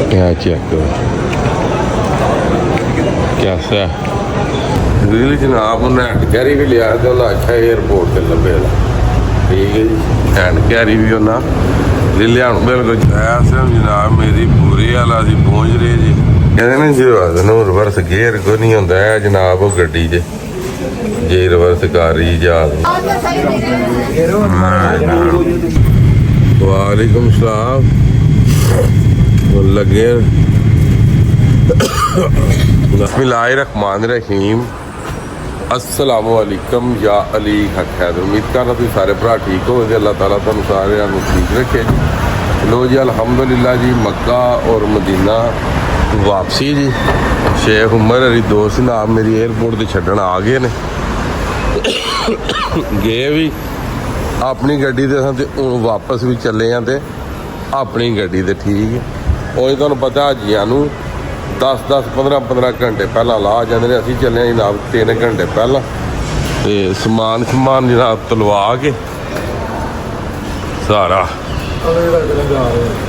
क्या चेक कैसा रील जनाब उन्हें हैंड कैरी भी लिया तो उन्हें आख्या एयरपोर्ट से लभे ठीक है जी हैंड कैरी भी उन्हें ले लिया बिल्कुल ऐसा जनाब मेरी पूरी वाला अभी पहुँच रहे जी कहते ना जो रिवर्स गेयर को नहीं होता है जनाब वो गड्डी च जे रिवर्स कर रही जहाज वालेकुम सलाम लगे बिस्मिल्लाहिर्रहमानिर्रहीम अस्सलामुअलैकुम या अली हक हैदर उम्मीद कर रहा तुम सारे भरा ठीक हो अल्लाह ताला तुम सारे ठीक रखे जी लो जी अल्हम्दुलिल्लाह जी मक्का और मदीना वापसी जी शेख उमर अली दोस्त नाम मेरी एयरपोर्ट से छड्डन आ गए ने गए भी अपनी गड्डी ते हूँ वापस भी चले हैं तो अपनी गड्डी ते ठीक है उही तुहानूं पता हाजियां नूं 10-10 15-15 घंटे पहला ला जाते हैं असीं चले जनाब 3 घंटे पहला ते समान जनाब तलवा के सारा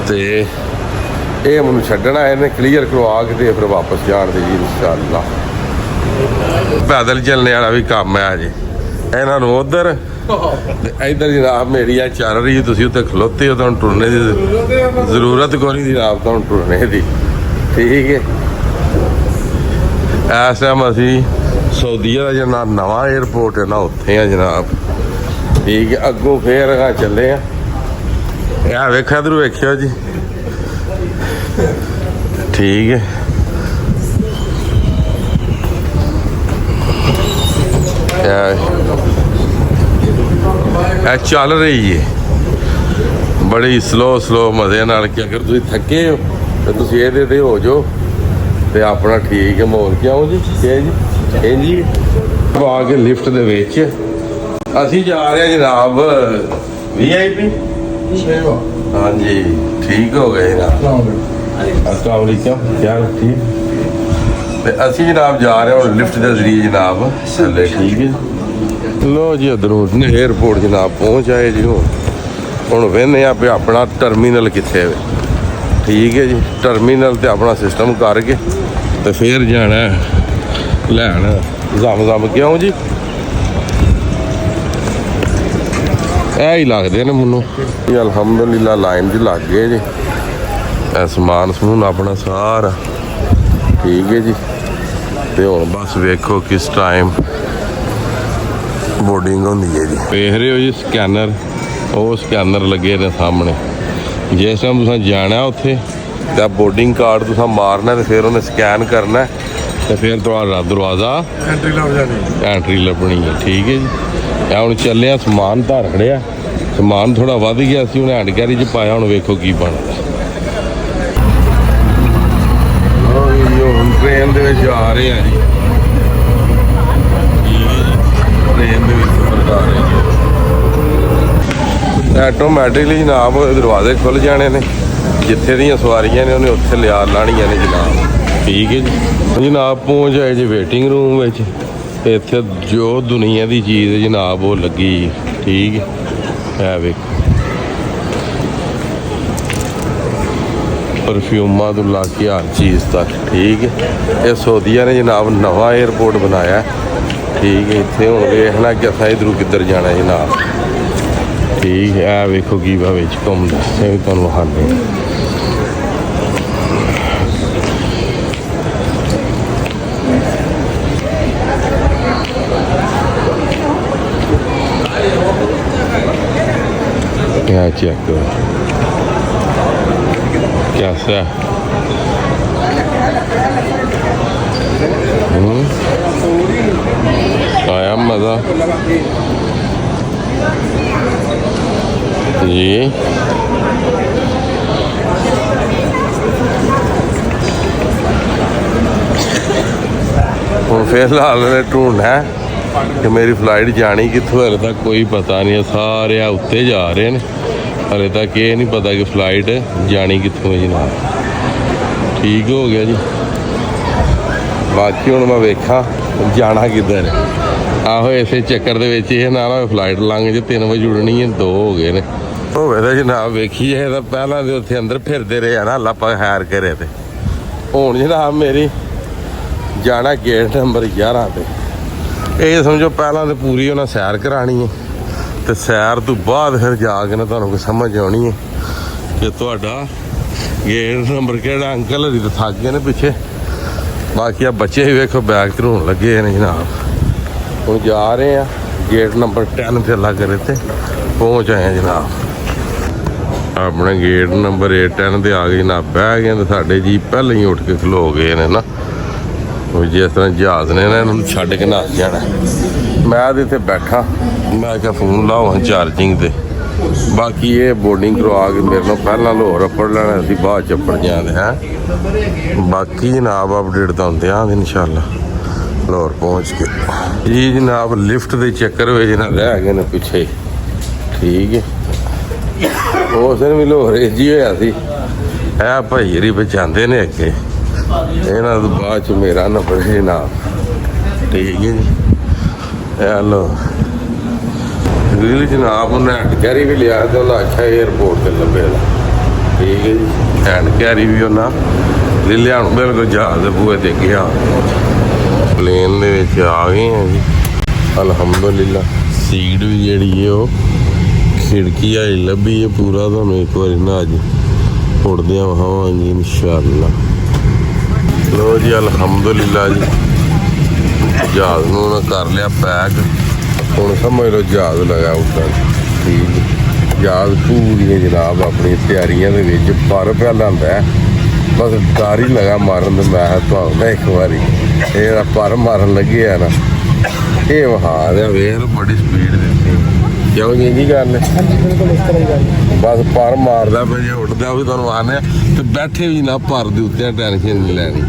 ते ये मैनूं छड्डण आए ने क्लीयर करवा के ते फिर वापस जाण दे जी इंशाअल्लाह पैदल चलने वाला भी काम है अजे इन्हां नूं उधर इधर जनाब मेरी आ चल रही है तुसीं उत्ते खलोते हो तुहानूं टुरने की जरूरत कोई नहीं जनाब तुहानूं टुरने की ठीक है इस टाइम असी सऊदीया का जना नवा एयरपोर्ट है ना उत्थे हैं जनाब ठीक है अगों फिर अगर चले हैं वेखो इधर वेखियो जी ठीक है चल रही है बड़ी स्लो मजे नाल कि अगर तुम थके हो तो तुम ये हो जाओ तो अपना ठीक है माहौल क्यों जी जी आके लिफ्ट दे विच असी जा रहे हैं जनाब VIP हाँ जी ठीक हो गए जनाब अस्सलाम वालेकुम क्या ठीक ते असी जनाब जा रहे हैं लिफ्ट के जरिए जनाब चले ठीक है लो जी उधरों एयरपोर्ट जनाब पहुँच आए जी हुण वेखने पे अपना टर्मीनल कित्थे ठीक है जी टर्मीनल ते अपना सिस्टम करके तो फिर जाना लैन जम क्यों जी ही लगते ने मैनू अल्हम्दुलिल्लाह लाइन च लग गए जी समान समून अपना सारा ठीक है जी तो हुण बस वेखो किस टाइम बोर्डिंग होंदी है जी देख रहे हो जी स्कैनर वो स्कैनर लगे ने सामने जिस टाइम तुसें जाना उत्थे तो बोर्डिंग कार्ड तुसें मारना तो फिर उन्हें स्कैन करना तो फिर थोड़ा दरवाज़ा एंट्री लभनी है ठीक है जी हुण चले समान धर खड़िया समान थोड़ा वध गया सी उन्हें हैंड कैरी च पाया हुण वेखो की बनदा ट्रेन दे विच आ रहे हैं जी ट्रेन दे विच सफर कर रहे हैं ऑटोमैटिकली जनाब दरवाजे खुल जाने ने जिथे दी सवारियां ने उन्हें उत्थे लिया लानियां ने जनाब ठीक है जी जनाब पहुँच आए जी वेटिंग रूम में इत्थे जो दुनिया की चीज़ जनाब वो लगी ठीक है वेखो परफ्यूमा तो ला के हर चीज़ तक ठीक है ये सऊदीया ने जनाब नवा एयरपोर्ट बनाया ठीक है इत्थे हुण देखना कि असां इधरों किधर जाना जनाब ठीक है वेखो की विच घूमदा भी तुहानूं विखाने क्या चेक कैसा आया मज़ा जी हूँ फिलहाल ने ढूंढना है कि मेरी फ्लाइट जानी कित्थों हले तक कोई पता नहीं है सारे उत्ते जा रहे हैं हले तक ये नहीं पता कि फ्लाइट जानी कित्थों है जनाब ठीक हो गया जी बाकी हुण मैं वेखा जाना किधर आहो इस चक्कर दे विच ना फ्लाइट लंघ ज 3 बजे उड़नी है 2 हो गए ने ਹੋਵੇ ਤਾਂ ਜਨਾਬ ਵੇਖੀਏ ਤਾਂ ਪਹਿਲਾਂ ਦੇ ਉੱਥੇ ਅੰਦਰ ਫਿਰਦੇ ਰਹੇ ਆ ਨਾ ਆਪਾਂ ਹੈਰ ਕਰੇ ਤੇ ਹੁਣ ਜਨਾਬ ਮੇਰੀ ਜਾਣਾ ਗੇਟ ਨੰਬਰ 11 ਤੇ ਇਹ ਸਮਝੋ ਪਹਿਲਾਂ ਤੇ ਪੂਰੀ ਉਹਨਾਂ ਸੈਰ ਕਰਾਣੀ ਹੈ ਤੇ ਸੈਰ ਤੋਂ ਬਾਅਦ ਫਿਰ ਜਾ ਕੇ ਨਾ ਤੁਹਾਨੂੰ ਕੋਈ ਸਮਝ ਆਉਣੀ ਹੈ ਕਿ ਤੁਹਾਡਾ ਗੇਟ ਨੰਬਰ ਕਿਹੜਾ। ਅੰਕਲ ਹਰੀ ਤਾਂ ਥੱਕ ਗਏ ਨੇ ਪਿੱਛੇ, ਬਾਕੀ ਆ ਬੱਚੇ ਵੀ ਵੇਖੋ ਬੈਗ ਧਰੋਣ ਲੱਗੇ ਨੇ ਜਨਾਬ। ਹੁਣ ਜਾ ਰਹੇ ਆ ਗੇਟ ਨੰਬਰ 10 ਤੇ ਲੱਗ ਰਹੇ ਤੇ ਪਹੁੰਚ ਆਏ ਆ ਜਨਾਬ। ਆਪਣੇ ਗੇਟ ਨੰਬਰ 10 ਤੇ ਆ ਗਏ ਜਨਾਬ, ਬਹਿ ਗਏ ਤੇ ਸਾਡੇ ਜੀ ਪਹਿਲਾਂ ਹੀ ਉੱਠ ਕੇ ਖਲੋ ਗਏ ਨੇ ਨਾ। ਉਹ ਜਿਸ ਤਰ੍ਹਾਂ ਜਹਾਜ਼ ਨੇ ਨਾ ਇਹਨਾਂ ਨੂੰ ਛੱਡ ਕੇ ਨੱਸ ਜਾਣਾ। ਮੈਂ ਤੇ ਇੱਥੇ ਬੈਠਾ, ਮੈਂ ਕਿਹਾ ਫੋਨ ਲਾਵਾਂ ਚਾਰਜਿੰਗ ਤੇ। ਬਾਕੀ ਇਹ ਬੋਰਡਿੰਗ ਕਰਵਾ ਕੇ ਮੇਰੇ ਨਾਲ ਪਹਿਲਾਂ ਲਾਹੌਰ ਅੱਪੜ ਲੈਣਾ ਅਸੀਂ ਬਾਅਦ ਚ ਅੱਪੜ ਜਾਂਦੇ ਹੈ। ਬਾਕੀ ਜਨਾਬ ਅਪਡੇਟ ਤਾਂ ਹੁੰਦੇ ਆ ਇਨਸ਼ਾਅੱਲਾ ਲਾਹੌਰ ਪਹੁੰਚ ਕੇ। ਜੀ ਜਨਾਬ ਲਿਫਟ ਦੇ ਚੱਕਰ ਵਿੱਚ ਨਾ ਰਹਿ ਗਏ ਨੇ ਪਿੱਛੇ, ਠੀਕ ਹੈ। ਉਸ ਦਿਨ ਵੀ ਲਾਹੌਰ ਜੀ ਹੋਇਆ ਸੀ, ਇਹ ਭਾਈ ਹਰੀ ਬਚਾਉਂਦੇ ਨੇ ਅੱਗੇ, ਇਹਨਾਂ ਤੋਂ ਬਾਅਦ ਚ ਮੇਰਾ ਨੰਬਰ ਜਨਾਬ, ਠੀਕ ਹੈ ਜੀ। ਇਹ ਲੋ ਰੀਲ ਜਨਾਬ ਉਹਨੇ ਹੈਂਡ ਕੈਰੀ ਵੀ ਲਿਆ ਤੇ ਉਹਨਾਂ ਆਖਿਆ ਏਅਰਪੋਰਟ ਤੇ ਲੱਭੇ ਦਾ, ਠੀਕ ਹੈ ਜੀ। ਹੈਂਡ ਕੈਰੀ ਵੀ ਉਹਨਾਂ ਲਿਆ ਨੂੰ ਬਿਲਕੁਲ ਜਹਾਜ਼ ਦੇ ਬੂਹੇ ਤੇ ਗਿਆ। ਪਲੇਨ ਦੇ ਵਿੱਚ ਆ ਗਏ ਆ ਜੀ ਅਲਹਮਦੁਲਿਲਾ। ਸੀਟ ਵੀ ਜਿਹੜੀ ਹੈ ਉਹ ਖਿੜਕੀ ਆਈ ਲੱਭੀ ਹੈ ਪੂਰਾ, ਤੁਹਾਨੂੰ ਇੱਕ ਵਾਰੀ ਨਾ ਅੱਜ ਉੜਦਿਆਂ ਵਹਾਵਾਂਗੇ ਇਨਸ਼ਾਅੱਲਾ। ਲੋ ਜੀ ਅਲਹਮਦੁਲਿਲਾ ਜੀ, ਜਹਾਜ਼ ਨੂੰ ਉਹਨਾਂ ਕਰ ਲਿਆ ਪੈਕ। ਹੁਣ ਸਮਝ ਲਓ ਜਹਾਜ਼ ਲਗਾ ਉੱਤਰ, ਠੀਕ। ਜਹਾਜ਼ ਪੂਰੀ ਜਨਾਬ ਆਪਣੀ ਤਿਆਰੀਆਂ ਦੇ ਵਿੱਚ ਪਰ ਪਿਆ ਲੈਂਦਾ, ਬਸ ਡਰ ਹੀ ਲਗਾ ਮਾਰਨ ਤੇ ਮੈਂ ਤੁਹਾਨੂੰ ਇੱਕ ਵਾਰੀ ਇਹ ਜਿਹੜਾ ਪਰ ਮਾਰਨ ਲੱਗੇ ਆ ਨਾ, ਇਹ ਵਹਾ ਰਿਹਾ ਵੇਖ ਬੜੀ ਸਪੀਡ ਦਿੱਤੀ ਕਿਉਂ ਜੀ ਗੱਲ ਬਸ ਪਰ ਮਾਰਦਾ ਪਿਆ। ਜੇ ਉੱਡਦਾ ਵੀ ਤੁਹਾਨੂੰ ਆਨੇ ਤੇ ਬੈਠੇ ਵੀ ਨਾ ਪਰ ਦੇ ਉੱਤੇ ਟੈਨਸ਼ਨ ਨਹੀਂ ਲੈਣੀ।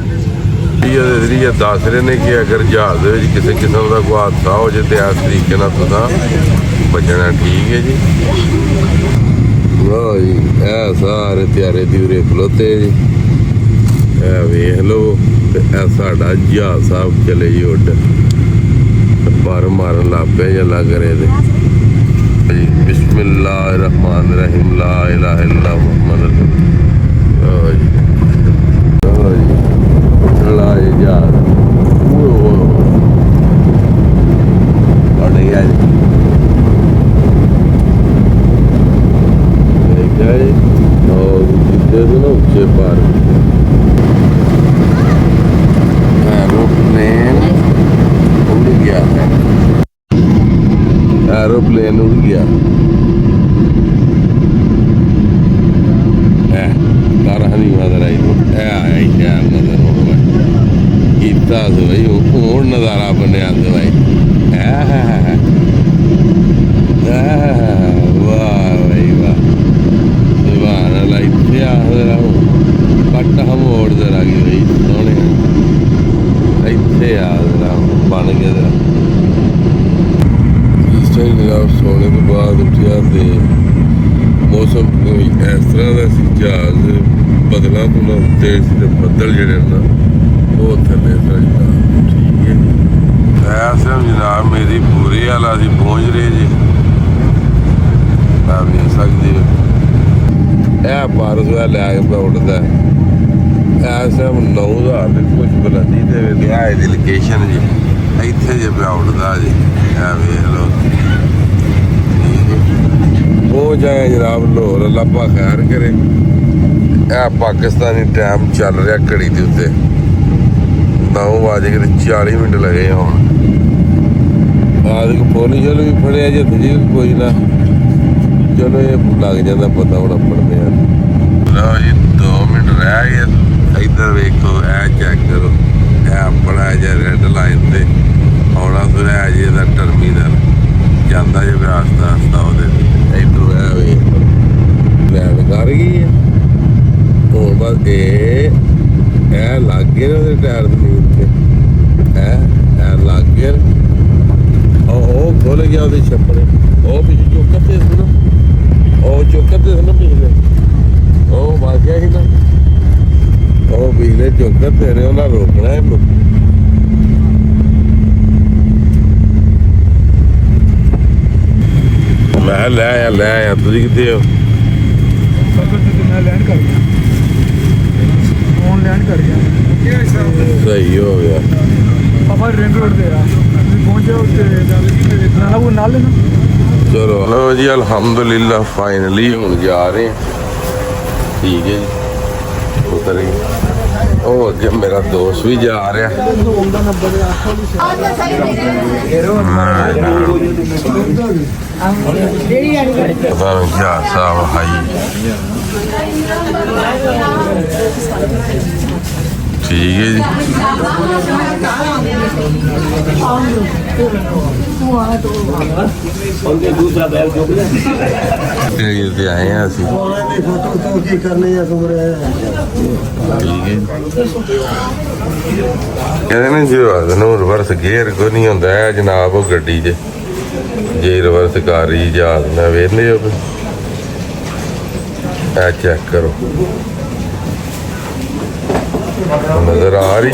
ਇਹਦੇ ਜ਼ਰੀਏ ਦੱਸ ਰਹੇ ਨੇ ਕਿ ਅਗਰ ਜਹਾਜ਼ ਦੇ ਵਿੱਚ ਕਿਸੇ ਕਿਸਮ ਦਾ ਕੋਈ ਹਾਦਸਾ ਹੋ ਜਾਏ ਤੇ ਇਸ ਤਰੀਕੇ ਨਾਲ ਤੁਸੀਂ ਬਚਣਾ, ਠੀਕ ਹੈ ਜੀ। ਲਓ ਜੀ ਇਹ ਸਾਰੇ ਤਿਆਰੇ ਤਿਉਰੇ ਖਲੋਤੇ ਜੀ, ਇਹ ਵੇਖ ਲਓ ਤੇ ਇਹ ਸਾਡਾ ਜਹਾਜ਼ ਸਾਹਿਬ ਚਲੇ ਜੀ ਉੱਡ, ਪਰ ਮਾਰਨ ਲੱਗ ਪਿਆ ਜਾਂ ਲੱਗ ਰਹੇ ਤੇ ਜੀ। ਬਿਸਮਿल्लाह रहमान रहीम, ला इलाहा इल्ला मुहम्मद रसूलुल्लाह। चलो जी चला जहाज बढ़ गया जी, देखा जी। और जितने से ना ऊंचे पार एरोप्लेन उड़ गया है, एरोप्लेन उड़ गया है। तारा नहीं नजर आई तो आई क्या नजर होगा ਕੀਤਾ ਸੀ ਬਈ ਹੁਣ ਨਜ਼ਾਰਾ ਬਣਿਆ ਸੀ ਬਈ। ਵਾਹ ਬਈ ਵਾਹ, ਸੁਭਾਨ ਅੱਲਾਹ। ਇੱਥੇ ਆ ਜਰਾ ਕੱਟ ਹਮੋੜ ਜਰਾ ਗਈ ਬਈ ਸੋਹਣੇ, ਇੱਥੇ ਆ ਜਰਾ ਬਣ ਗਿਆ ਜਰਾ। ਇਸ ਟਾਈਮ ਜਨਾਬ ਸੋਣੇ ਤੋਂ ਬਾਅਦ ਉੱਠਿਆ ਤੇ ਮੌਸਮ ਇਸ ਤਰ੍ਹਾਂ ਦਾ ਸੀ, ਜਹਾਜ਼ ਬਦਲਾਂ ਤੋਂ ਨਾ ਉੱਤੇ ਸੀ ਤੇ ਬੱਦਲ ਜਿਹੜੇ ਨਾ ਉਹ ਥੱਲੇ ਸਜਦਾ, ਠੀਕ ਹੈ ਜੀ। ਐਸਾ ਜਨਾਬ ਮੇਰੀ ਪੂਰੀ ਵਾਲਾ ਦੀ ਪਹੁੰਚ ਰਹੇ ਜੀ, ਆਪ ਵੇਖ ਸਕਦੇ ਹੋ। ਇਹ ਪਾਰਸ ਵਾ ਲੈ ਕੇ ਉੱਡਦਾ ਐਸਾ 9000 ਦੇ ਕੁਛ ਬੁਲੰਦੀ ਤੇ ਲਿਆ ਇਹਦੀ ਲੋਕੇਸ਼ਨ ਜੀ, ਇੱਥੇ ਜੇ ਪਿਆ ਉੱਡਦਾ ਜੀ, ਇਹ ਵੇਖ ਲਓ। ਪਹੁੰਚ ਜਾਏ ਜਨਾਬ ਲਾਹੌਰ, ਲੱਭਾ ਖੈਰ ਕਰੇ। ਇਹ ਪਾਕਿਸਤਾਨੀ ਟਾਈਮ ਚੱਲ ਰਿਹਾ ਘੜੀ ਦੇ ਉੱਤੇ 9:40 ਲਗੇ ਹੁਣ। ਆਦਿ ਪੁਲਿਸ ਵਾਲੇ ਵੀ ਫੜਿਆ ਜੇ ਜੀ ਕੋਈ ਨਾ, ਚਲੋ ਇਹ ਲੱਗ ਜਾਂਦਾ ਪਤਾ ਹੁਣ ਪੜਦੇ ਆ। ਲਓ ਜੀ 2 ਮਿੰਟ ਰਹਿ ਗਏ। ਇੱਧਰ ਵੇਖੋ ਇਹ ਚੈੱਕ ਕਰੋ, ਇਹ ਆਪਣਾ ਜਿਹਾ ਰੈੱਡ ਲਾਈਨ ਤੇ ਆਉਣਾ ਫਿਰ ਹੈ ਜੀ ਇਹਦਾ ਟਰਮੀਨਲ ਜਾਂਦਾ ਜੇ ਆਸਤਾ ਆਸਤਾ ਉਹਦੇ ਇੱਧਰ ਇਹ ਵੇਖ ਲੈਂਡ ਕਰ ਗਈ ਹੈ। ਹੁਣ ਬਸ ਇਹ ਲੱਗ ਗਏ ਨੇ ਉਹਦੇ ਟਾਇਰ ਦੇ ਨੀਂਦ ਤੇ, ਇਹ ਲੱਗ ਗਏ। ਉਹ ਖੁੱਲ ਗਿਆ ਉਹਦੇ ਛੱਪੜੇ, ਉਹ ਪਿੱਛੇ ਚੌਕਰ ਤੇ ਸੀ ਨਾ, ਉਹ ਚੌਕਰ ਤੇ ਸੀ ਨਾ ਪਿਛਲੇ, ਉਹ ਵਾਕਿਆ ਸੀ ਨਾ, ਉਹ ਪਿਛਲੇ ਚੌਕਰ ਤੇ ਨੇ, ਉਹਨਾਂ ਰੋਕਣਾ ਇਹਨੂੰ। ਮੈਂ ਲੈ ਆਇਆ ਤੁਸੀਂ ਕਿੱਥੇ ਹੋ? ਮੈਂ ਲੈਂਡ ਕਰ ਗਿਆ ਲੈਂਡ ਕਰ ਗਿਆ ਸਹੀ ਹੋ ਗਿਆ ਪਾਪਾ ਰਿੰਗ ਰੋਡ ਤੇ ਆ ਪਹੁੰਚ ਜਾਓ ਤੇ ਨਾਲਾ ਉਹ ਨਾਲ ਲੈਣਾ ਚਲੋ ਲਓ ਜੀ ਅਲਹਮਦੁਲਿਲਾ ਫਾਈਨਲੀ ਹੁਣ ਜਾ ਰਹੇ ਹਾਂ ਠੀਕ ਹੈ ਜੀ ਉਤਰ ਗਏ ਉਹ ਅੱਗੇ ਮੇਰਾ ਦੋਸਤ ਵੀ ਜਾ ਰਿਹਾ ਪਤਾ ਨਹੀਂ ਕਿਆ ਹਿਸਾਬ ਹਾਈ ਠੀਕ ਹੈ ਜੀ ਤੇ ਆਏ ਹਾਂ ਅਸੀਂ ਠੀਕ ਹੈ ਕਹਿੰਦੇ ਨੇ ਜੀ ਨੂੰ ਰਿਵਰਸ ਗੇਅਰ ਕੋ ਨਹੀਂ ਹੁੰਦਾ ਹੈ ਜਨਾਬ ਉਹ ਗੱਡੀ 'ਚ ਜੇ ਰਿਵਰਸ ਕਰ ਰਹੀ ਜਹਾਜ਼ ਮੈਂ ਵੇਖਦੇ ਹੋ ਇਹ ਚੈੱਕ ਕਰੋ ਨਜ਼ਰ ਆ ਰਹੀ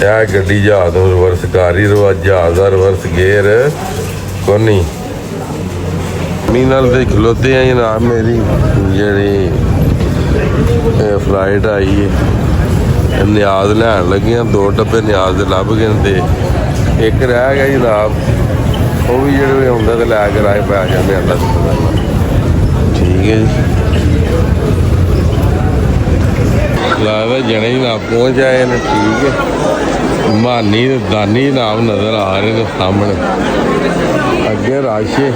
ਇਹ ਗੱਡੀ ਜਹਾਜ਼ ਨੂੰ ਰਿਵਰਸ ਕਰ ਰਹੀ ਜਹਾਜ਼ ਦਾ ਰਿਵਰਸ ਗੇਅਰ ਕੋ ਨਹੀਂ ਮੀਨਲ ਦੇ ਖਲੋਤੇ ਆ ਜਨਾਬ ਮੇਰੀ ਜਿਹੜੀ ਫਲਾਈਟ ਆਈ ਹੈ ਨਿਆਜ਼ ਲੈਣ ਲੱਗੀਆਂ 2 ਡੱਬੇ ਨਿਆਜ਼ ਦੇ ਲੱਭ ਗਏ ਤੇ ਇੱਕ ਰਹਿ ਗਿਆ ਜਨਾਬ ਉਹ ਵੀ ਜਿਹੜੇ ਆਉਂਦਾ ਤੇ ਲੈ ਕੇ ਰਾਏ ਪੈ ਜਾਂਦੇ ਅੱਲਾ ਠੀਕ ਹੈ ਜੀ ਲੱਗਦਾ ਜਣੇ ਹੀ ਨਾ ਪਹੁੰਚ ਆਏ ਨੇ ਠੀਕ ਹੈ ਮਾਨੀ ਤੇ ਦਾਨੀ ਨਾਮ ਨਜ਼ਰ ਆ ਰਹੇ ਨੇ ਸਾਹਮਣੇ ਅੱਗੇ ਰਾਸ਼ੇ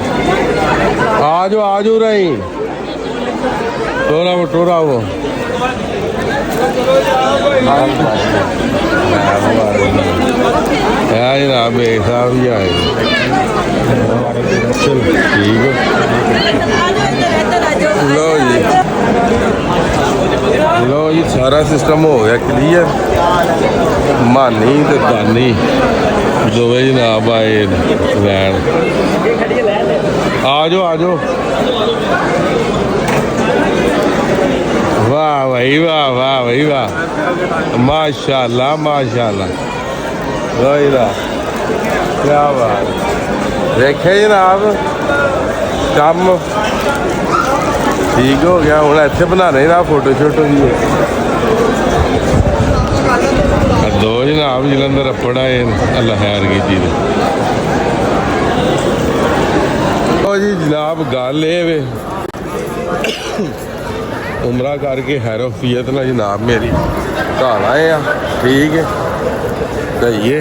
ਆ ਜਾਓ ਰਹੀ ਟੋਰਾ वो जनाब मेरे साहब भी आए चलो ठीक है लो जी सारा सिस्टम हो गया क्लियर मानी ते दानी दोवे जनाब आए लैन आ जाओ वाह भाई वाह माशाल्लाह क्या बात देखे जनाब कम ठीक हो गया हूँ इतने बनाने ना फोटो शोटो भी दो जनाब जलंधर रप्पड़ आए अल्लाह खैर की चीज जी जनाब गल ये उमरा करके हैरोफियत ना जनाब मेरी घर आए हैं ठीक है कहिए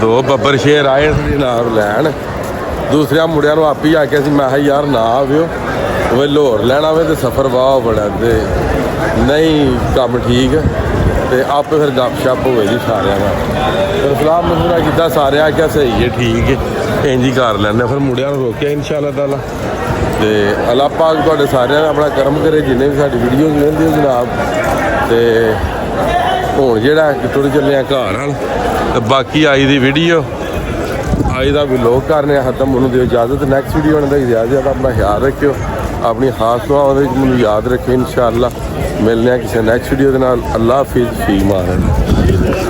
2 बब्बर शेर आए जनाब लैन दूसरे मुंडिया आप ही आख्या मैं यार ना आवियो वे लाहौर लैना हो तो सफ़र वाह बड़ा तो नहीं काम ठीक तो आप फिर गपशप हो जी सारे फिर सलाह मशवरा किया सारे आख्या सही है ठीक है इंज ही कर लैने फिर मुंडिया रोकया इंशाअल्लाह ताला तो अल्लाह पाक तुहाडे सारिਆਂ अपना करम करे जिन्हें भी साडी वीडियो वेखदे हो जनाब तो हुण जिहड़ा टुर चले घर वाल तो बाकी आई दी वीडियो आई दा व्लॉग करने खत्म उन्होंने दिओ इजाजत नैक्सट वीडियो आने तक इजाजत अपना ख्याल रखियो अपनी खास दुआओं दे मैनूं याद रखियो इंशाअल्लाह मिलने किसी नैक्सट वीडियो दे नाल अल्लाह हाफिज़ फी मान